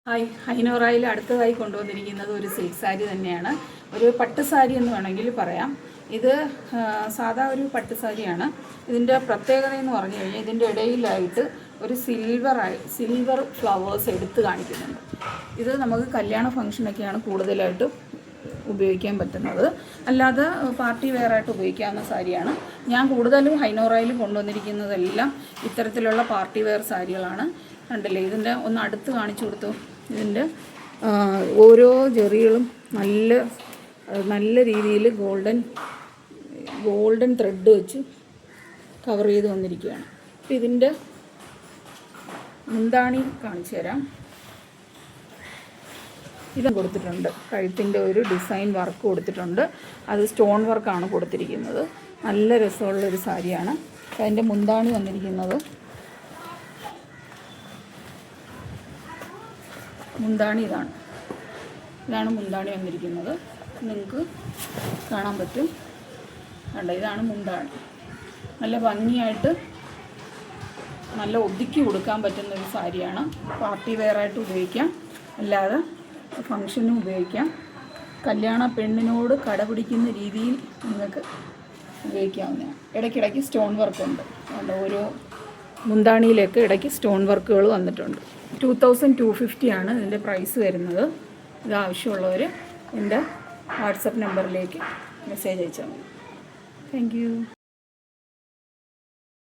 Hi, ഹൈനോറയിൽ അടുത്തതായി കൊണ്ടുവന്നിരിക്കുന്നത് ഒരു സിൽക്ക് സാരി തന്നെയാണ്. ഒരു പട്ട് സാരി എന്ന് വേണമെങ്കിൽ പറയാം. ഇത് സാധാ ഒരു പട്ട് സാരിയാണ്. ഇതിൻ്റെ പ്രത്യേകത എന്ന് പറഞ്ഞു കഴിഞ്ഞാൽ ഇതിൻ്റെ ഇടയിലായിട്ട് ഒരു സിൽവർ ഫ്ലവേഴ്സ് എടുത്ത് കാണിക്കുന്നുണ്ട്. ഇത് നമുക്ക് കല്യാണ ഫംഗ്ഷനൊക്കെയാണ് കൂടുതലായിട്ട് ഉപയോഗിക്കാൻ പറ്റുന്നത്. അല്ലാതെ പാർട്ടി വെയറായിട്ട് ഉപയോഗിക്കാവുന്ന സാരിയാണ്. ഞാൻ കൂടുതലും ഹൈനോറയിൽ കൊണ്ടുവന്നിരിക്കുന്നതെല്ലാം ഇത്തരത്തിലുള്ള പാർട്ടി വെയർ സാരികളാണ്. കണ്ടില്ലേ, ഇതിൻ്റെ ഒന്ന് അടുത്ത് കാണിച്ചു കൊടുത്തു. ഇതിൻ്റെ ഓരോ ജെറികളും നല്ല രീതിയിൽ ഗോൾഡൻ ത്രെഡ് വെച്ച് കവർ ചെയ്ത് വന്നിരിക്കുകയാണ്. അപ്പോൾ ഇതിൻ്റെ മുന്താണി കാണിച്ചു തരാം. ഇത് കൊടുത്തിട്ടുണ്ട്, കഴുത്തിൻ്റെ ഒരു ഡിസൈൻ വർക്ക് കൊടുത്തിട്ടുണ്ട്. അത് സ്റ്റോൺ വർക്കാണ് കൊടുത്തിരിക്കുന്നത്. നല്ല രസമുള്ളൊരു സാരിയാണ്. അതിൻ്റെ മുന്താണി വന്നിരിക്കുന്നത് ഇതാണ് മുന്താണി വന്നിരിക്കുന്നത്. നിങ്ങൾക്ക് കാണാൻ പറ്റും. കണ്ട, ഇതാണ് മുന്താണി. നല്ല ഭംഗിയായിട്ട് നല്ല ഒതുക്കി കൊടുക്കാൻ പറ്റുന്ന ഒരു സാരിയാണ്. പാർട്ടി വെയറായിട്ട് ഉപയോഗിക്കാം, അല്ലാതെ ഫംഗ്ഷനും ഉപയോഗിക്കാം. കല്യാണ പെണ്ണിനോട് കടപിടിക്കുന്ന രീതിയിൽ നിങ്ങൾക്ക് ഉപയോഗിക്കാവുന്നതാണ്. ഇടയ്ക്കിടയ്ക്ക് സ്റ്റോൺ വർക്കുണ്ട്. ഓരോ മുന്താണിയിലൊക്കെ ഇടയ്ക്ക് സ്റ്റോൺ വർക്കുകൾ വന്നിട്ടുണ്ട്. 2250 ആണ് ഇതിൻ്റെ പ്രൈസ് വരുന്നത്. ഇത് ആവശ്യമുള്ളവർ എൻ്റെ വാട്സപ്പ് നമ്പറിലേക്ക് മെസ്സേജ് അയച്ചാൽ മതി. Thank you.